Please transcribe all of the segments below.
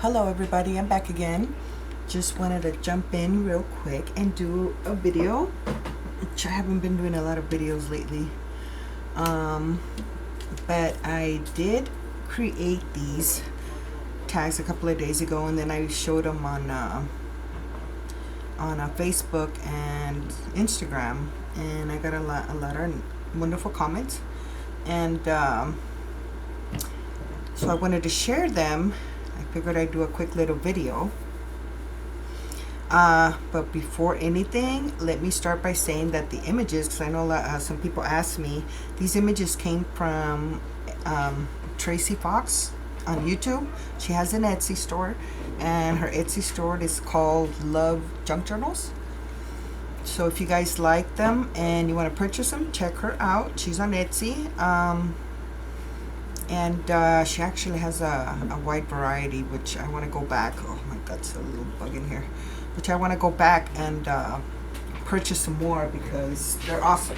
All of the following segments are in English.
Hello everybody, I'm back again. Just wanted to jump in real quick and do a video, which I haven't been doing a lot of videos lately. But I did create these tags a couple of days ago, and then I showed them on Facebook and Instagram, and I got a lot of wonderful comments, and so I wanted to share them. I figured I'd do a quick little video. But before anything, let me start by saying that the images, because I know some people ask me, these images came from Tracie Fox on YouTube. She has an Etsy store, and her Etsy store is called Love Junk Journals. So if you guys like them and you want to purchase them, check her out. She's on Etsy. And she actually has a wide variety, which I want to go back. Oh my God, it's a little bug in here. Which I want to go back and purchase some more because they're awesome.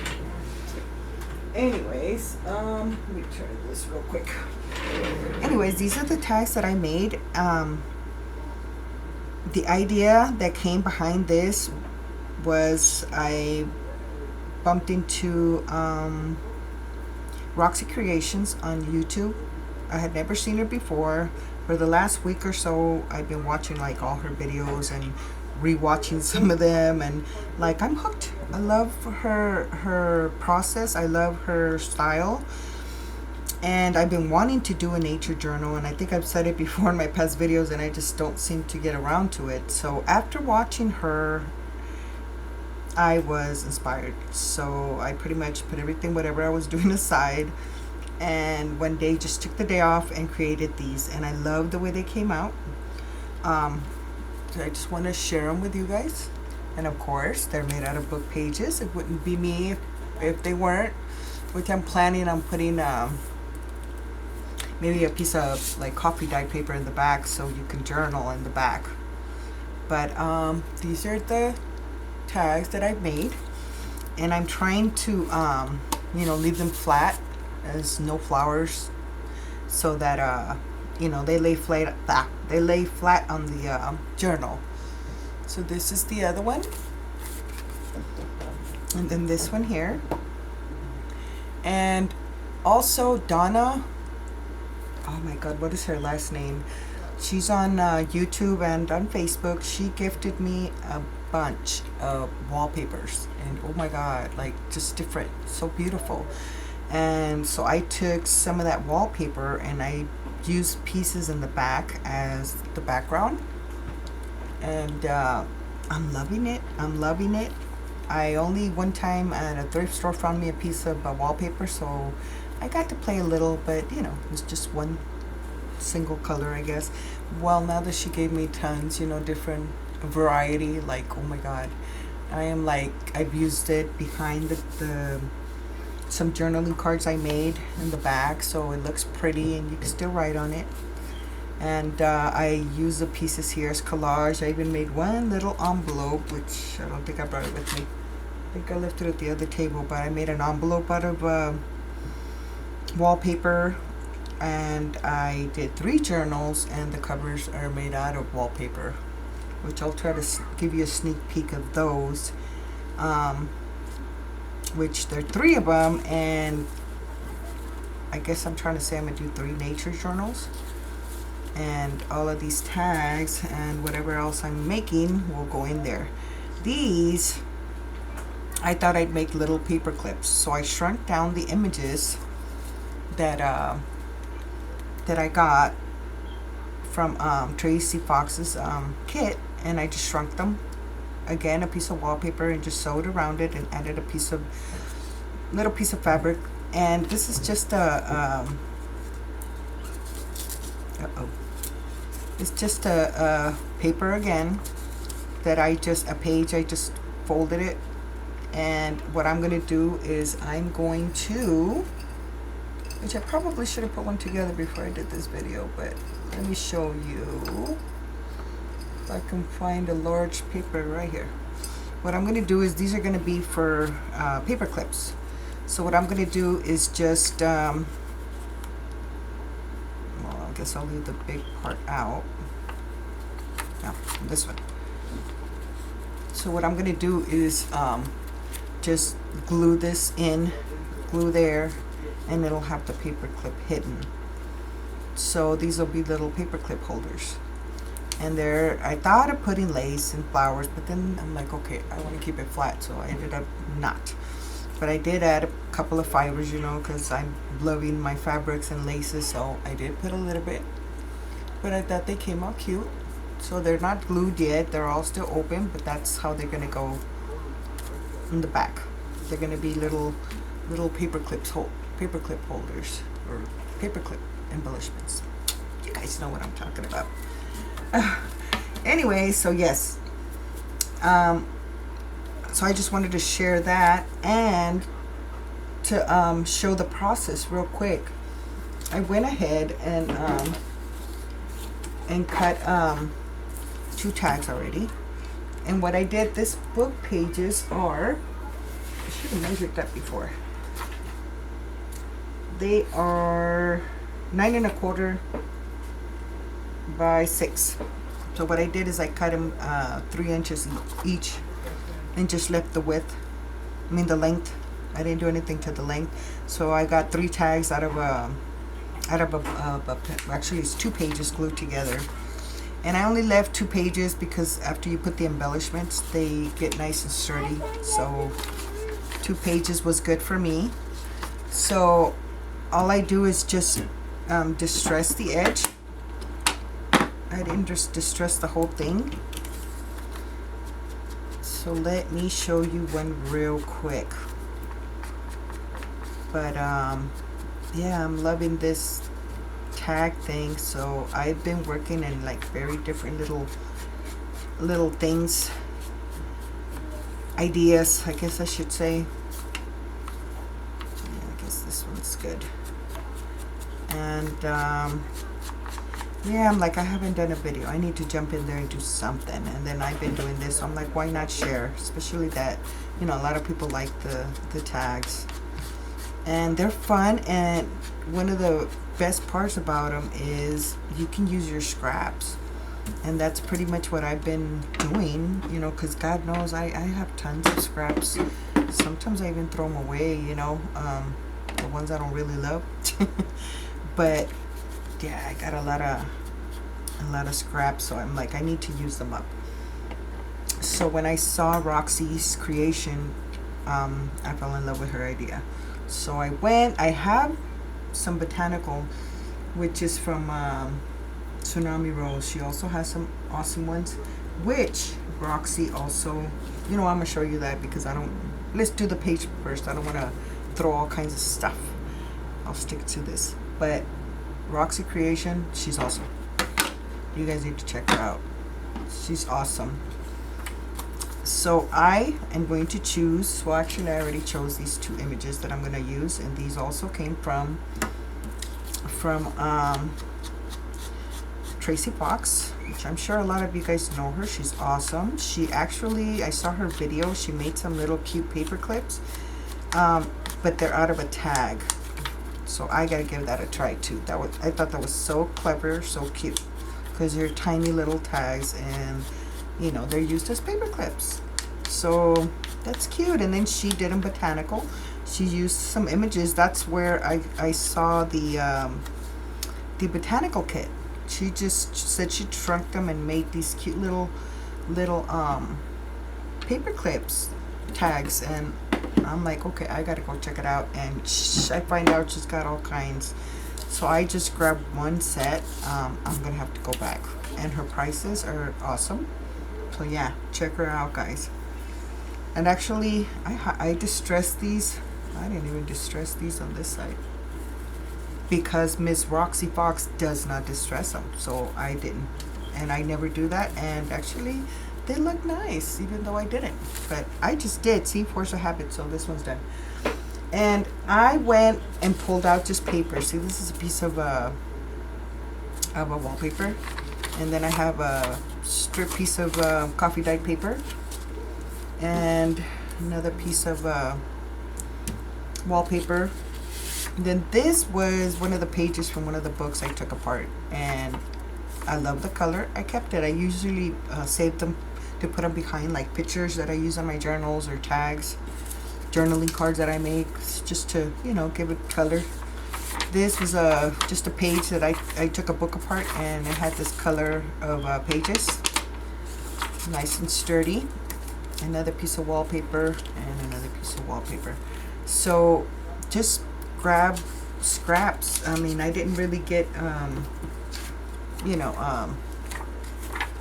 Anyways, let me turn this real quick. Anyways, these are the tags that I made. The idea that came behind this was I bumped into Roxy Creations on YouTube. I had never seen her before. For the last week or so, I've been watching like all her videos and rewatching some of them, and like I'm hooked. I love her process. I love her style, and I've been wanting to do a nature journal, and I think I've said it before in my past videos, and I just don't seem to get around to it. So after watching her, I was inspired. So I pretty much put everything, whatever I was doing, aside, and one day just took the day off and created these, and I love the way they came out. So I just want to share them with you guys. And of course, they're made out of book pages. It wouldn't be me if they weren't, which I'm planning on putting maybe a piece of like coffee dyed paper in the back so you can journal in the back. But these are the tags that I've made, and I'm trying to leave them flat as no flowers, so that they lay flat. They lay flat on the journal. So this is the other one, and then this one here, and also Donna. Oh my God, what is her last name? She's on YouTube and on Facebook. She gifted me a bunch of wallpapers, and oh my God, like just different, so beautiful. And so I took some of that wallpaper and I used pieces in the back as the background, and I'm loving it. I only one time at a thrift store found me a piece of wallpaper, so I got to play a little, but it was just one single color, I guess. Well, now that she gave me tons, different variety, like oh my God, I am like, I've used it behind the some journaling cards I made in the back, so it looks pretty and you can still write on it. And I use the pieces here as collage. I even made one little envelope, which I don't think I brought it with me. I think I left it at the other table, but I made an envelope out of wallpaper, and I did 3 journals, and the covers are made out of wallpaper, which I'll try to give you a sneak peek of those, which there are 3 of them, and I guess I'm trying to say I'm going to do 3 nature journals, and all of these tags and whatever else I'm making will go in there. These, I thought I'd make little paper clips, so I shrunk down the images that I got from Tracie Fox's kit, and I just shrunk them. Again, a piece of wallpaper, and just sewed around it and added a little piece of fabric. And this is just it's just a paper again that a page I just folded it. And what I'm going to do is I'm going to, which I probably should have put one together before I did this video, but let me show you if I can find a large paper right here. What I'm going to do is, these are going to be for paper clips. So what I'm going to do is just well, I guess I'll leave the big part out. No, this one. So what I'm gonna do is just glue this in, glue there, and it'll have the paper clip hidden. So these will be little paper clip holders. And there, I thought of putting lace and flowers, but then I'm like, okay, I want to keep it flat, so I ended up not. But I did add a couple of fibers, you know, because I'm loving my fabrics and laces, so I did put a little bit. But I thought they came out cute. So they're not glued yet, they're all still open, but that's how they're gonna go in the back. They're gonna be little paper clip holders, or paper clip embellishments. You guys know what I'm talking about. Anyway, so yes, so I just wanted to share that and to show the process real quick. I went ahead and cut 2 tags already. And what I did, this book pages are, I should have measured that before. They are 9 1/4 by 6. So what I did is I cut them 3 inches each and just left the width, the length. I didn't do anything to the length. So I got 3 tags out of actually it's 2 pages glued together. And I only left 2 pages because after you put the embellishments, they get nice and sturdy. So 2 pages was good for me. So all I do is just distress the edge. I didn't just distress the whole thing. So let me show you one real quick. But yeah, I'm loving this tag thing. So I've been working in like very different little things, ideas, I guess I should say. Yeah, I guess this one's good. And yeah, I'm like, I haven't done a video. I need to jump in there and do something. And then I've been doing this, so I'm like, why not share? Especially that, you know, a lot of people like the tags. And they're fun, and one of the best parts about them is you can use your scraps. And that's pretty much what I've been doing, you know, because God knows I have tons of scraps. Sometimes I even throw them away, you know, the ones I don't really love. But yeah, I got a lot of scraps, so I'm like, I need to use them up. So when I saw Roxy's creation, I fell in love with her idea. So I have some Botanical, which is from Tsunami Rose. She also has some awesome ones, which Roxy also, you know, I'm gonna show you that because let's do the page first. I don't want to throw all kinds of stuff. I'll stick to this. But Roxy Creation, she's awesome. You guys need to check her out. She's awesome. So I am going to choose, well actually I already chose these 2 images that I'm going to use, and these also came from Tracie Fox, which I'm sure a lot of you guys know her. She's awesome. She actually, I saw her video, she made some little cute paper clips, but they're out of a tag. So I gotta give that a try too. I thought that was so clever, so cute, because they're tiny little tags, and you know, they're used as paper clips. So that's cute. And then she did them Botanical. She used some images. That's where I saw the Botanical Kit. She just said she shrunk them and made these cute little paper clips tags, and I'm like, okay, I gotta go check it out. And I find out she's got all kinds. So I just grabbed one set. I'm gonna have to go back, and her prices are awesome. So yeah, check her out, guys. And actually, I distressed these. I didn't even distress these on this side because Miss Roxy Fox does not distress them, so I didn't, and I never do that. And actually, they look nice, even though I didn't. But I just did. See, force of habit. So this one's done. And I went and pulled out just paper. See, this is a piece of a wallpaper, and then I have a strip piece of coffee dyed paper, and another piece of wallpaper. And then this was one of the pages from one of the books I took apart, and I love the color. I kept it. I usually save them to put them behind like pictures that I use on my journals or tags, journaling cards that I make, just to, you know, give it color. This was just a page that I took a book apart, and it had this color of pages, nice and sturdy. Another piece of wallpaper and another piece of wallpaper. So just grab scraps. I mean, I didn't really get you know,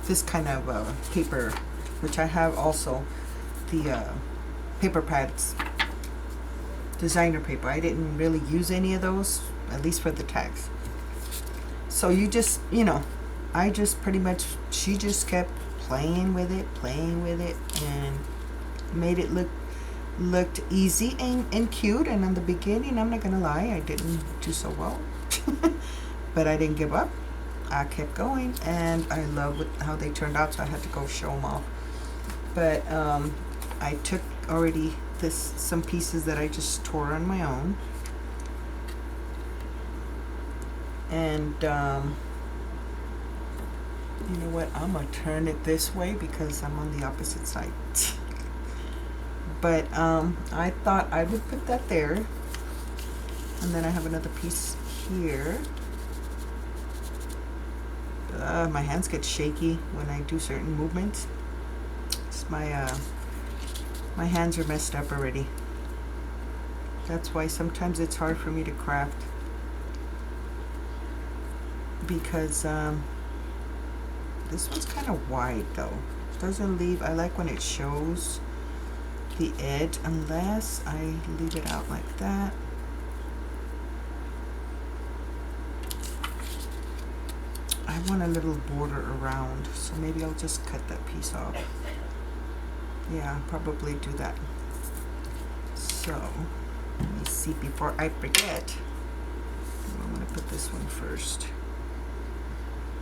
this kind of paper, which I have also, the paper pads, designer paper. I didn't really use any of those, at least for the tags. So you just, you know, I just pretty much, she just kept playing with it, and made it looked easy and cute. And in the beginning, I'm not gonna lie, I didn't do so well. But I didn't give up. I kept going, and I love how they turned out, so I had to go show them off. But I took already some pieces that I just tore on my own, and you know what, I'm gonna turn it this way because I'm on the opposite side. But I thought I would put that there, and then I have another piece here. My hands get shaky when I do certain movements. It's my hands are messed up already. That's why sometimes it's hard for me to craft, because this one's kind of wide though. Doesn't leave, I like when it shows the edge, unless I leave it out like that. I want a little border around, so maybe I'll just cut that piece off. Yeah, I'll probably do that. So, let me see before I forget. I'm going to put this one first.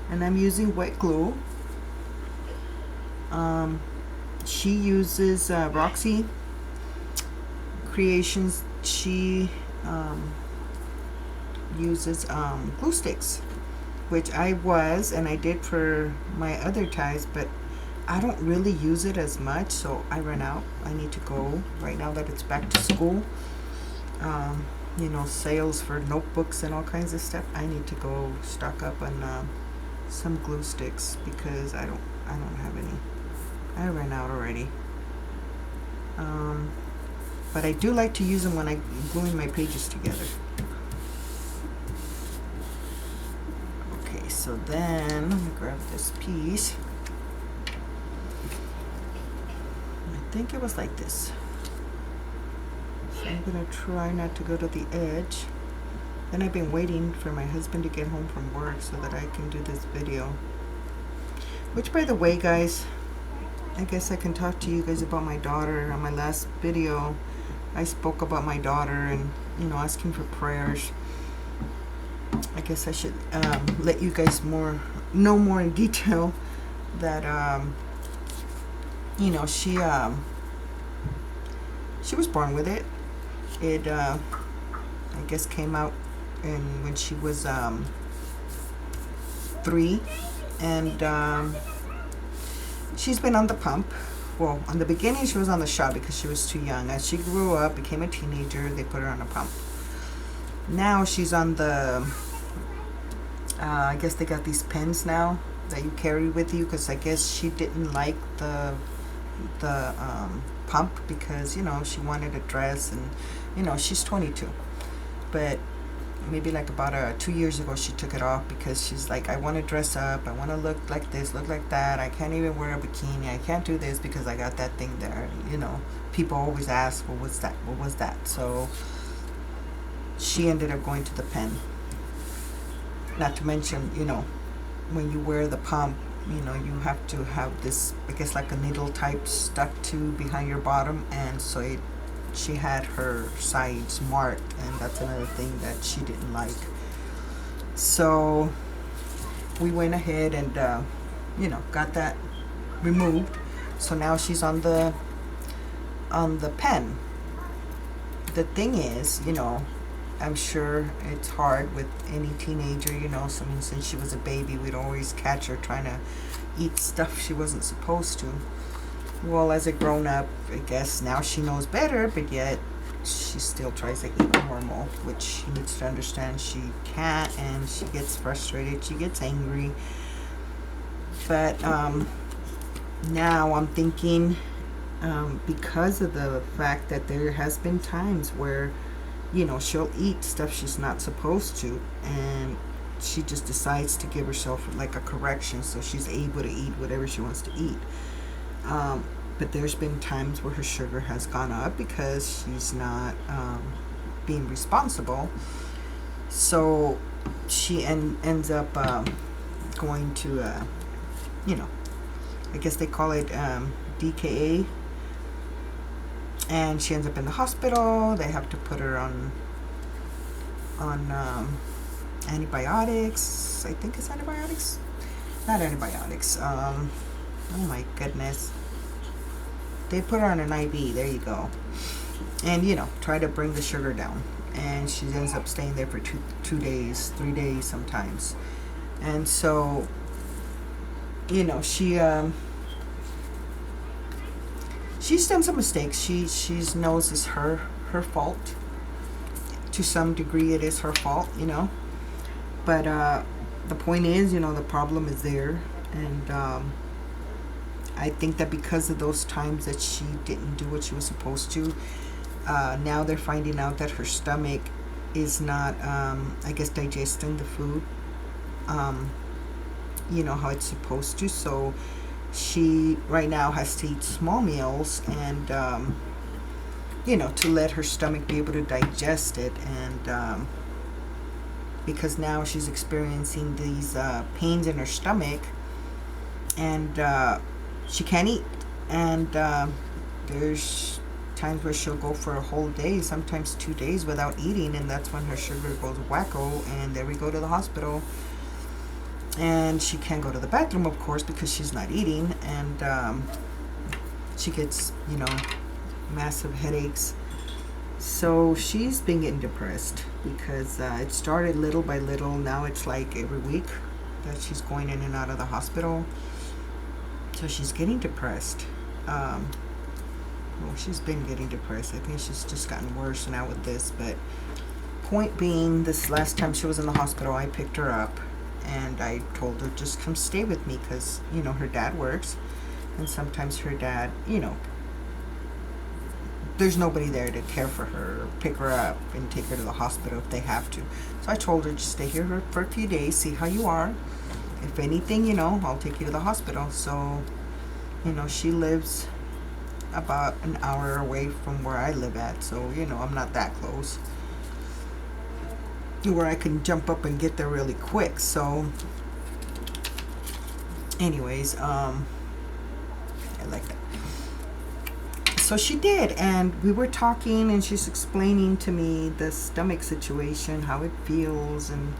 And I'm using wet glue. She uses Roxy Creations. She uses glue sticks, which I did for my other ties, but I don't really use it as much, so I ran out. I need to go right now that it's back to school. You know, sales for notebooks and all kinds of stuff. I need to go stock up on some glue sticks because I don't have any. I ran out already. But I do like to use them when I'm gluing my pages together. So then, let me grab this piece. I think it was like this. So I'm gonna try not to go to the edge. Then I've been waiting for my husband to get home from work so that I can do this video. Which, by the way, guys, I guess I can talk to you guys about my daughter. On my last video, I spoke about my daughter and, you know, asking for prayers. I guess I should let you guys know more in detail that you know, she was born with it. It I guess came out when she was 3, and she's been on the pump. Well, in the beginning she was on the shot because she was too young. As she grew up, became a teenager, they put her on a pump. Now she's on the I guess they got these pens now that you carry with you, because I guess she didn't like the pump because, you know, she wanted a dress, and, you know, she's 22. But maybe like about 2 years ago she took it off because she's like, I want to dress up, I want to look like this, look like that, I can't even wear a bikini, I can't do this because I got that thing there. You know, people always ask, what was that? So she ended up going to the pen. Not to mention, you know, when you wear the pump, you know, you have to have this, I guess, like a needle type stuck to behind your bottom, and so she had her sides marked, and that's another thing that she didn't like. So we went ahead and you know, got that removed. So now she's on the pen. The thing is, you know, I'm sure it's hard with any teenager, you know. So, I mean, since she was a baby, we'd always catch her trying to eat stuff she wasn't supposed to. Well, as a grown up, I guess now she knows better, but yet she still tries to eat normal, which she needs to understand she can't, and she gets frustrated, she gets angry. But now I'm thinking, because of the fact that there has been times where, you know, she'll eat stuff she's not supposed to, and she just decides to give herself like a correction so she's able to eat whatever she wants to eat. But there's been times where her sugar has gone up because she's not being responsible. So she ends up going to, you know, I guess they call it DKA. And she ends up in the hospital. They have to put her on antibiotics. I think it's antibiotics. Not antibiotics. Oh my goodness. They put her on an IV. There you go. And, you know, try to bring the sugar down. And she ends up staying there for 2 days, 3 days sometimes. And so, you know, she's done some mistakes. She knows it's her fault. To some degree, it is her fault, you know. But the point is, you know, the problem is there. And I think that because of those times that she didn't do what she was supposed to, now they're finding out that her stomach is not, I guess, digesting the food, you know, how it's supposed to. So she right now has to eat small meals and, you know, to let her stomach be able to digest it. And because now she's experiencing these pains in her stomach, and she can't eat. And there's times where she'll go for a whole day, sometimes 2 days without eating, and that's when her sugar goes wacko, and there we go to the hospital. And she can't go to the bathroom, of course, because she's not eating, and she gets, you know, massive headaches. So she's been getting depressed because it started little by little. Now it's like every week that she's going in and out of the hospital. So she's getting depressed. Well, she's been getting depressed. I think she's just gotten worse now with this. But point being, this last time she was in the hospital, I picked her up. And I told her, just come stay with me, because, you know, her dad works. And sometimes her dad, you know, there's nobody there to care for her, or pick her up and take her to the hospital if they have to. So I told her, just stay here for a few days, see how you are. If anything, you know, I'll take you to the hospital. So, you know, she lives about an hour away from where I live at. So, you know, I'm not that close where I can jump up and get there really quick. So anyways, I like that. So she did, and we were talking, and she's explaining to me the stomach situation, how it feels. And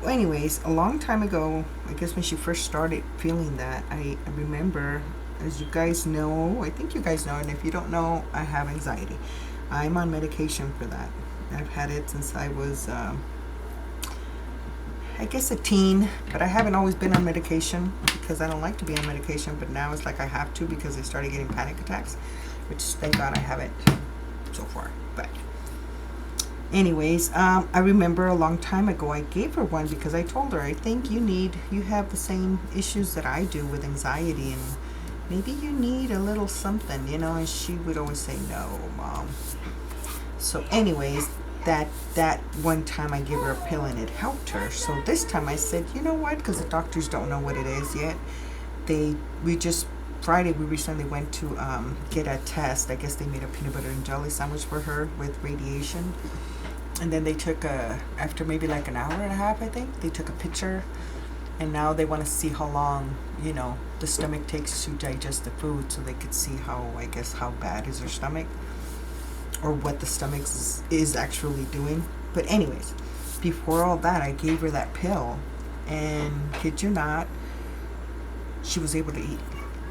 well, anyways, a long time ago, I guess when she first started feeling that, I remember, as you guys know, I think you guys know, and if you don't know, I have anxiety. I'm on medication for that. I've had it since I was, I guess, a teen, but I haven't always been on medication because I don't like to be on medication, but now it's like I have to because I started getting panic attacks, which thank God I haven't so far. But anyways, I remember a long time ago I gave her one because I told her, I think you have the same issues that I do with anxiety, and maybe you need a little something, you know. And she would always say, no, Mom. So anyways, that one time I gave her a pill and it helped her. So this time I said, you know what, because the doctors don't know what it is yet. Friday we recently went to get a test. I guess they made a peanut butter and jelly sandwich for her with radiation. And then they took after maybe like an hour and a half, I think, they took a picture. And now they want to see how long, you know, the stomach takes to digest the food, so they could see how bad is her stomach, or what the stomach is actually doing. But anyways, before all that, I gave her that pill, and kid you not, she was able to eat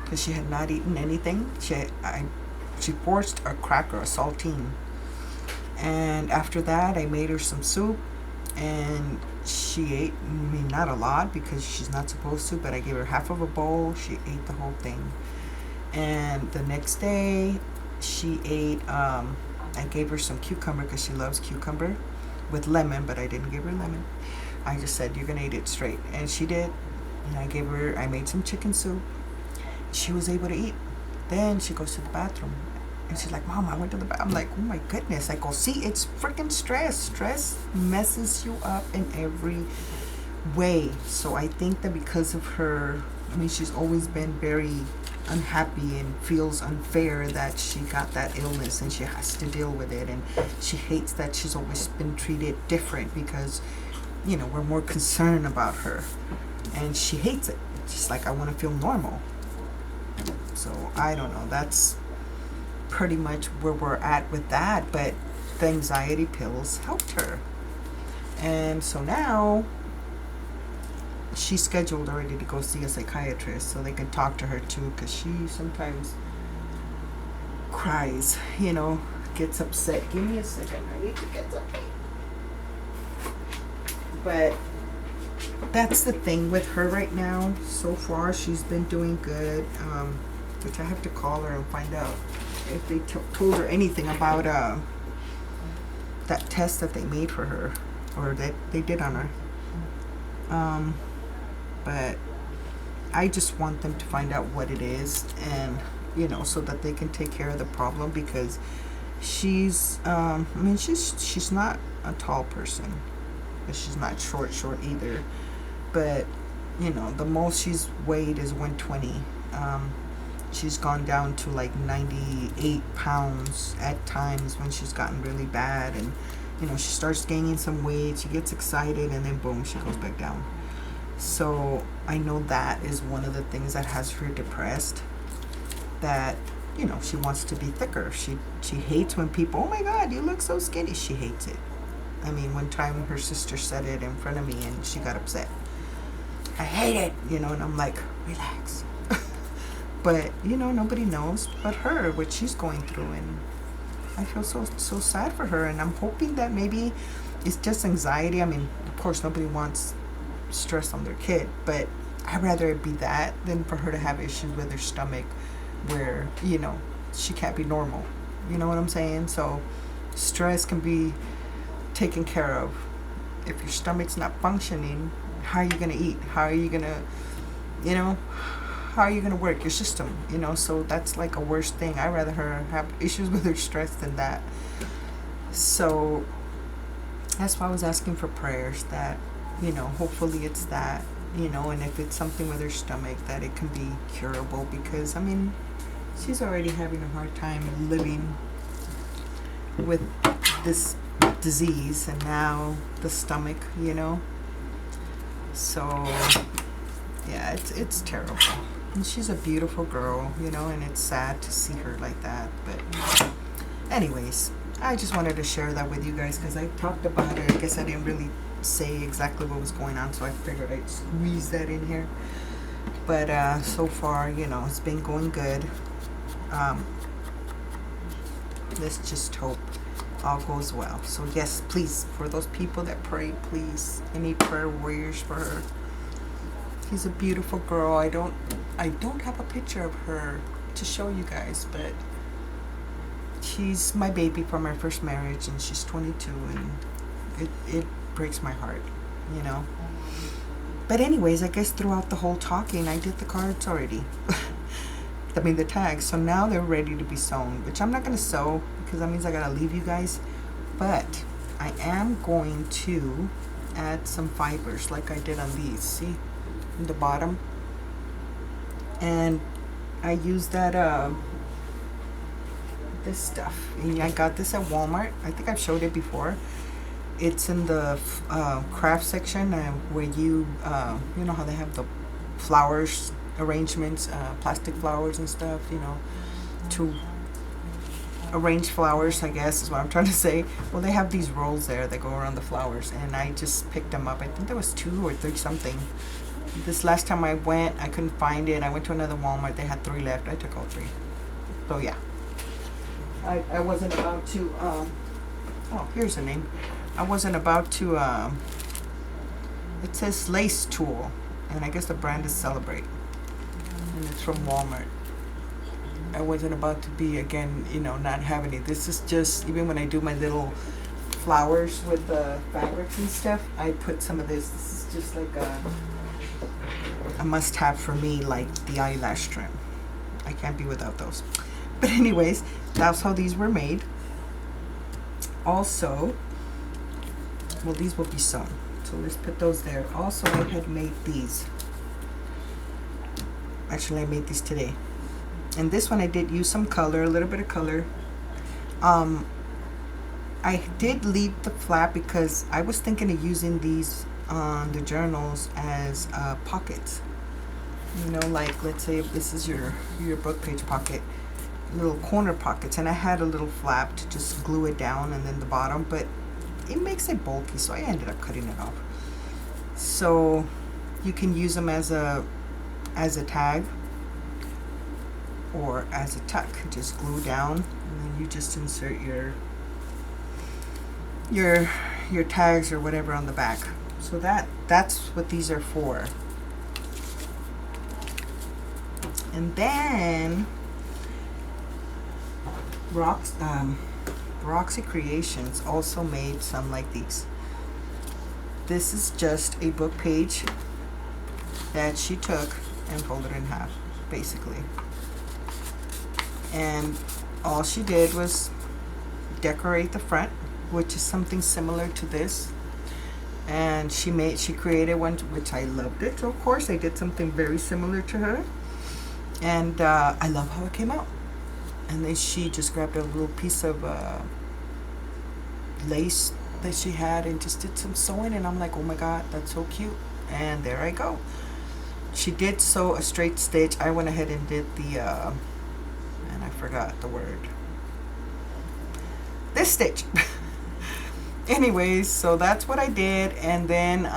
because she had not eaten anything. She forced a cracker, a saltine, And after that, I made her some soup, and she ate. I mean, not a lot because she's not supposed to, but I gave her half of a bowl. She ate the whole thing. And the next day, she ate. I gave her some cucumber because she loves cucumber with lemon, but I didn't give her lemon. I just said you're gonna eat it straight, and she did. And I made some chicken soup. She was able to eat. Then she goes to the bathroom, and she's like, "Mom, I went to the bathroom." I'm like, "Oh my goodness!" I go, "See, it's freaking stress. Stress messes you up in every way." So I think that because of her, I mean, she's always been very unhappy and feels unfair that she got that illness and she has to deal with it, and she hates that she's always been treated different because, you know, we're more concerned about her, and she hates it. She's like, "I want to feel normal." So I don't know, that's pretty much where we're at with that, but the anxiety pills helped her. And so now she's scheduled already to go see a psychiatrist so they can talk to her too, because she sometimes cries, you know, gets upset. Give me a second, I need to get something. But that's the thing with her right now. So far she's been doing good, which I have to call her and find out if they told her anything about that test that they made for her, or that they did on her. But I just want them to find out what it is, and you know, so that they can take care of the problem, because she's I mean, she's not a tall person, but she's not short either, but you know, the most she's weighed is 120. She's gone down to like 98 pounds at times when she's gotten really bad, and you know, she starts gaining some weight, she gets excited, and then boom, she goes back down. So I know that is one of the things that has her depressed, that, you know, she wants to be thicker. She hates when people, "Oh my God, you look so skinny." She hates it. I mean, one time her sister said it in front of me and she got upset. "I hate it," you know, and I'm like, relax. But, you know, nobody knows but her what she's going through, and I feel so sad for her, and I'm hoping that maybe it's just anxiety. I mean, of course, nobody wants stress on their kid, but I'd rather it be that than for her to have issues with her stomach where, you know, she can't be normal. You know what I'm saying? So stress can be taken care of. If your stomach's not functioning, how are you going to eat? How are you going to, you know, how are you going to work your system? You know, so that's like a worse thing. I'd rather her have issues with her stress than that. So that's why I was asking for prayers, that, you know, hopefully it's that, you know, and if it's something with her stomach, that it can be curable, because I mean, she's already having a hard time living with this disease, and now the stomach, you know. So yeah, it's terrible. And she's a beautiful girl, you know, and it's sad to see her like that. But anyways, I just wanted to share that with you guys, because I talked about it. I guess I didn't really say exactly what was going on, so I figured I'd squeeze that in here. But so far, you know, it's been going good. Let's just hope all goes well. So yes, please, for those people that pray, please, any prayer warriors for her. She's a beautiful girl. I don't have a picture of her to show you guys, but she's my baby from my first marriage, and she's 22, and it breaks my heart, you know. But anyways, I guess throughout the whole talking, I did the cards already. I mean, the tags. So now they're ready to be sewn, which I'm not going to sew because that means I got to leave you guys. But I am going to add some fibers like I did on these. See? In the bottom. And I use that, this stuff. And I got this at Walmart. I think I've showed it before. It's in the craft section where you know how they have the flowers arrangements, plastic flowers and stuff, you know, to arrange flowers, I guess is what I'm trying to say. Well, they have these rolls there that go around the flowers, and I just picked them up. I think there was 2 or 3 something. This last time I went, I couldn't find it. I went to another Walmart. They had 3 left. I took all 3. So yeah, I wasn't about to Oh, here's the name. I wasn't about to, it says Lace Tool, and I guess the brand is Celebrate, and it's from Walmart. I wasn't about to be, again, not have any. This is just, even when I do my little flowers with the fabrics and stuff, I put some of this. This is just like a must-have for me, like the eyelash trim. I can't be without those. But anyways, that's how these were made. Also, well, these will be sewn, so let's put those there. Also, I had made these. Actually, I made these today. And this one I did use some color, a little bit of color. I did leave the flap because I was thinking of using these on the journals as pockets. Like, let's say if this is your book page pocket, little corner pockets, and I had a little flap to just glue it down, and then the bottom, but it makes it bulky, so I ended up cutting it off. So you can use them as a tag or as a tuck. Just glue down, and then you just insert your tags or whatever on the back. So that's what these are for. And then Roxy Creations also made some like these. This is just a book page that she took and folded in half, basically. And all she did was decorate the front, which is something similar to this. And she created one, which I loved it. So of course I did something very similar to her. And I love how it came out. And then she just grabbed a little piece of lace that she had and just did some sewing, and I'm like, oh my god, that's so cute. And there I go. She did sew a straight stitch. I went ahead and did the and I forgot the word, this stitch. Anyways, so that's what I did. And then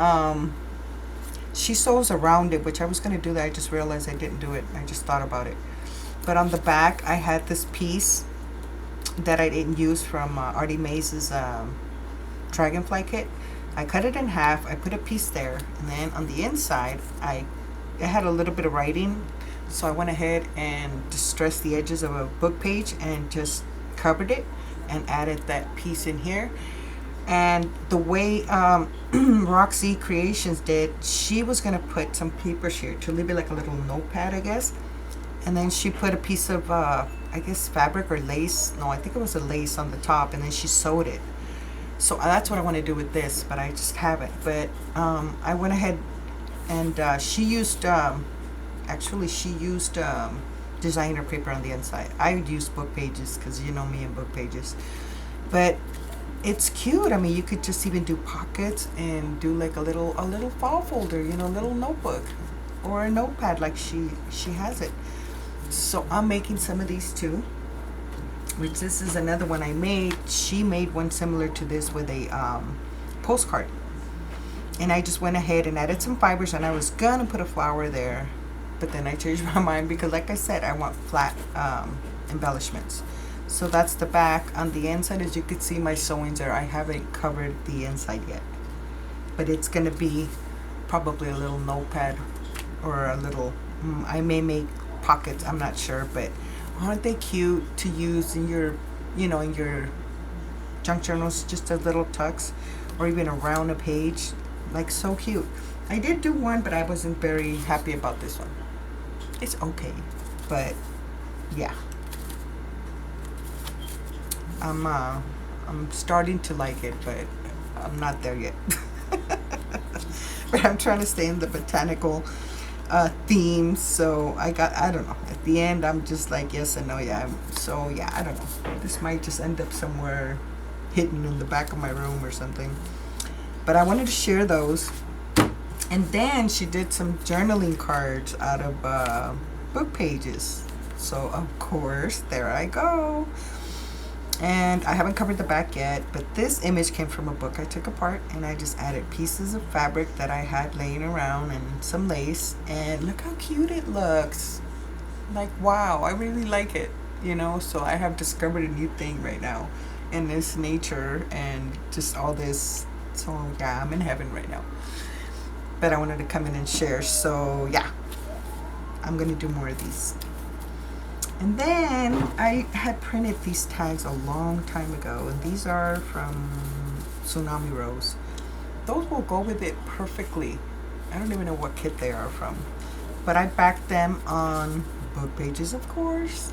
she sews around it, which I was going to do that. I just realized I didn't do it. I just thought about it. But on the back, I had this piece that I didn't use from Artie Maze's Dragonfly kit. I cut it in half. I put a piece there. And then on the inside, it had a little bit of writing. So I went ahead and distressed the edges of a book page and just covered it and added that piece in here. And the way Roxy Creations did, she was going to put some papers here to leave it like a little notepad, I guess. And then she put a piece of, I guess, fabric or lace. No, I think it was a lace on the top. And then she sewed it. So that's what I want to do with this, but I just haven't. But I went ahead and she used, actually, she used designer paper on the inside. I would use book pages because you know me and book pages. But it's cute. I mean, you could just even do pockets and do like a little file folder, little notebook or a notepad like she has it. So I'm making some of these too, which this is another one I made. She made one similar to this with a postcard. And I just went ahead and added some fibers, and I was gonna put a flower there, but then I changed my mind because, like I said, I want flat embellishments. So that's the back. On the inside, as you can see, my sewings are, I haven't covered the inside yet, but it's gonna be probably a little notepad or a little, I may make pockets, I'm not sure, but aren't they cute to use in your, in your junk journals, just as little tucks or even around a page, like so cute. I did do one, but I wasn't very happy about this one. It's okay, but yeah. I'm starting to like it, but I'm not there yet. But I'm trying to stay in the botanical theme, so I don't know. At the end, I'm just like yes and no, yeah. So yeah, I don't know. This might just end up somewhere hidden in the back of my room or something. But I wanted to share those. And then she did some journaling cards out of book pages. So of course, there I go. And I haven't covered the back yet, but this image came from a book I took apart, and I just added pieces of fabric that I had laying around and some lace, and look how cute it looks. Like, wow, I really like it, So I have discovered a new thing right now. and this nature and just all this. So yeah, I'm in heaven right now. But I wanted to come in and share. So yeah, I'm gonna do more of these. And then I had printed these tags a long time ago, and these are from Tsunami Rose. Those will go with it perfectly. I don't even know what kit they are from, but I backed them on book pages, of course.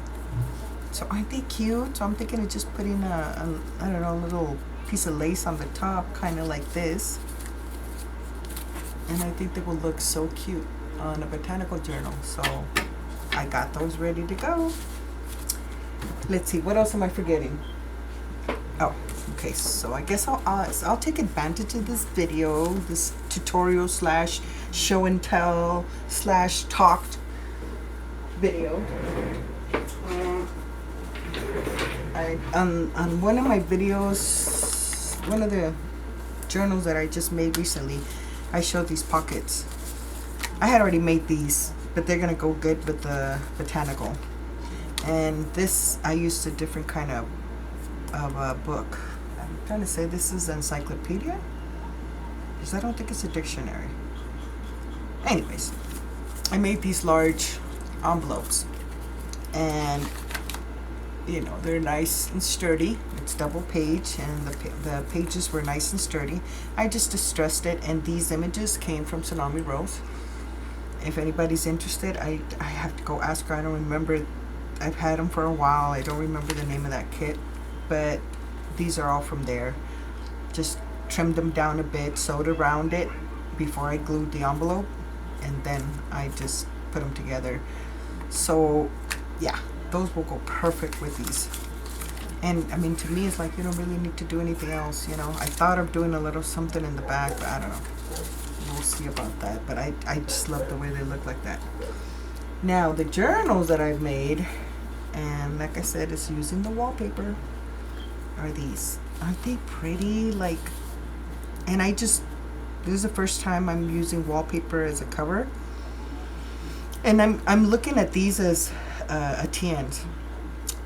So aren't they cute? So I'm thinking of just putting I don't know, a little piece of lace on the top, kind of like this. And I think they will look so cute on a botanical journal. So I got those ready to go. Let's see, what else am I forgetting? Oh, okay, so I guess I'll take advantage of this video, this tutorial slash show and tell slash talked video. On one of my videos, one of the journals that I just made recently, I showed these pockets. I had already made these, but they're gonna go good with the botanical. And this, I used a different kind of book. I'm trying to say this is an encyclopedia, because I don't think it's a dictionary. Anyways, I made these large envelopes, and you know, they're nice and sturdy. It's double page, and the pages were nice and sturdy. I just distressed it, and these images came from Tsunami Rose. If anybody's interested, I have to go ask her. I don't remember. I've had them for a while. I don't remember the name of that kit, but these are all from there. Just trimmed them down a bit, sewed around it before I glued the envelope, and then I just put them together. So yeah, those will go perfect with these. And I mean, to me, it's like you don't really need to do anything else, you know. I thought of doing a little something in the back, but I don't know. We'll see about that. But I just love the way they look like that. Now, the journals that I've made, and like I said, it's using the wallpaper, are these. Aren't they pretty? Like, and this is the first time I'm using wallpaper as a cover. And I'm looking at these as a TN's,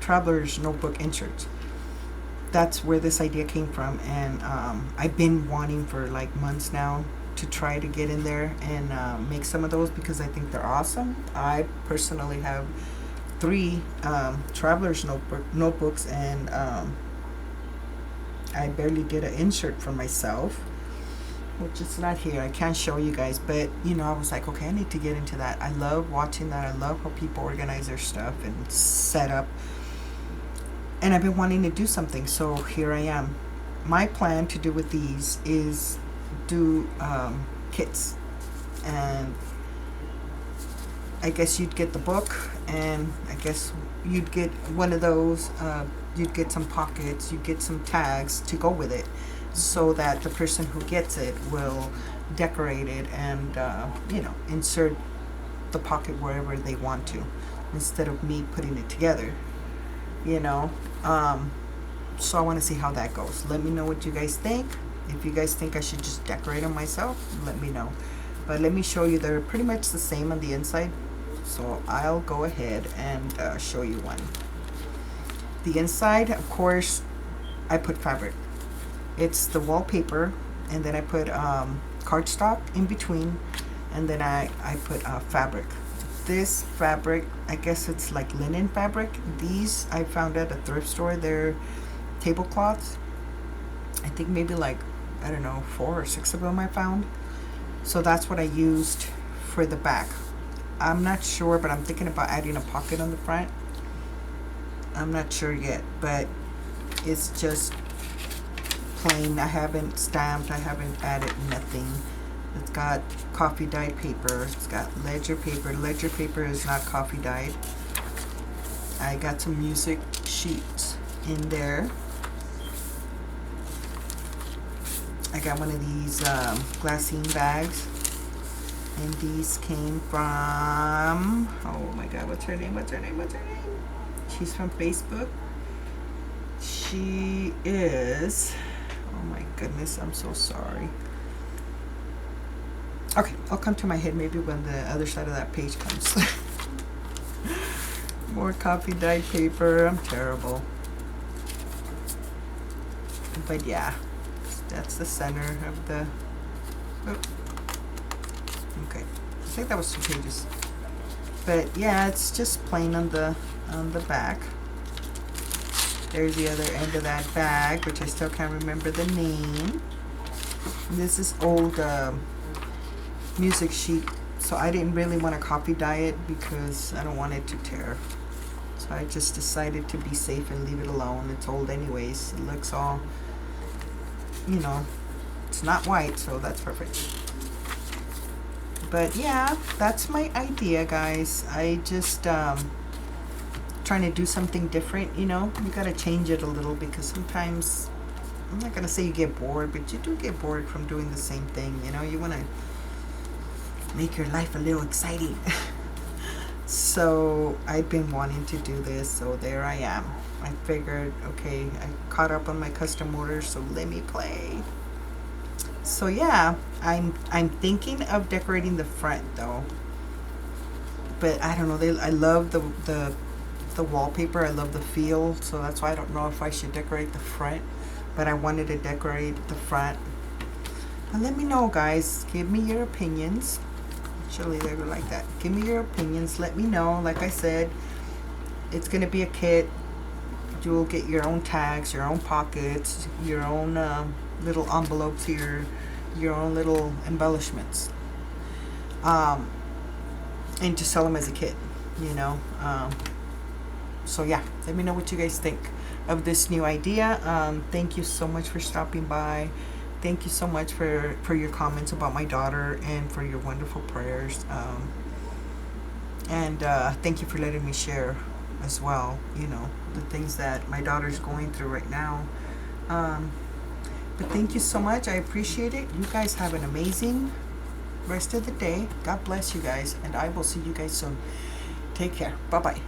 Traveler's Notebook inserts. That's where this idea came from, and I've been wanting for like months now to try to get in there and make some of those, because I think they're awesome. I personally have 3 Traveler's notebooks, and I barely did an insert for myself, which is not here. I can't show you guys, but you know, I was like, okay, I need to get into that. I love watching that. I love how people organize their stuff and set up, and I've been wanting to do something, so here I am. My plan to do with these is do kits, and I guess you'd get the book, and I guess you'd get one of those, you'd get some pockets, you'd get some tags to go with it, so that the person who gets it will decorate it and you know, insert the pocket wherever they want to, instead of me putting it together, you know. So I want to see how that goes. Let me know what you guys think. If you guys think I should just decorate them myself, let me know. But let me show you, they're pretty much the same on the inside, so I'll go ahead and show you one. The inside, of course, I put fabric. It's the wallpaper, and then I put cardstock in between, and then I put fabric. This fabric, I guess it's like linen fabric. These I found at a thrift store. They're tablecloths. I think maybe like, I don't know, 4 or 6 of them I found. So that's what I used for the back. I'm not sure, but I'm thinking about adding a pocket on the front. I'm not sure yet, but it's just plain. I haven't stamped, I haven't added nothing. It's got coffee dyed paper, it's got ledger paper. Ledger paper is not coffee dyed. I got some music sheets in there. I got one of these glassine bags, and these came from, oh my god, what's her name? She's from Facebook. She is, oh my goodness, I'm so sorry. Okay, I'll come to my head maybe when the other side of that page comes. More coffee dyed paper. I'm terrible. But yeah, that's the center of the, oh, okay, I think that was 2 pages. But yeah, it's just plain on the back. There's the other end of that bag, which I still can't remember the name. This is old music sheet, so I didn't really want to copy dye it because I don't want it to tear. So I just decided to be safe and leave it alone. It's old anyways. It looks all, you know, it's not white, so that's perfect. But yeah, that's my idea, guys. I just trying to do something different, you know. You gotta change it a little because sometimes, I'm not gonna say you get bored, but you do get bored from doing the same thing, you know. You wanna make your life a little exciting. So I've been wanting to do this, so there I am. I figured, okay, I caught up on my custom orders, so let me play. So yeah, I'm thinking of decorating the front though, but I don't know. I love the wallpaper. I love the feel, so that's why I don't know if I should decorate the front. But I wanted to decorate the front. And let me know, guys. Give me your opinions. Actually, they were like that. Give me your opinions. Let me know. Like I said, it's gonna be a kit. You'll get your own tags, your own pockets, your own little envelopes here, your own little embellishments, and to sell them as a kit, you know. So yeah, let me know what you guys think of this new idea. Thank you so much for stopping by. Thank you so much for your comments about my daughter and for your wonderful prayers. And thank you for letting me share as well, you know, the things that my daughter's going through right now. But thank you so much. I appreciate it. You guys have an amazing rest of the day. God bless you guys, and I will see you guys soon. Take care. Bye-bye.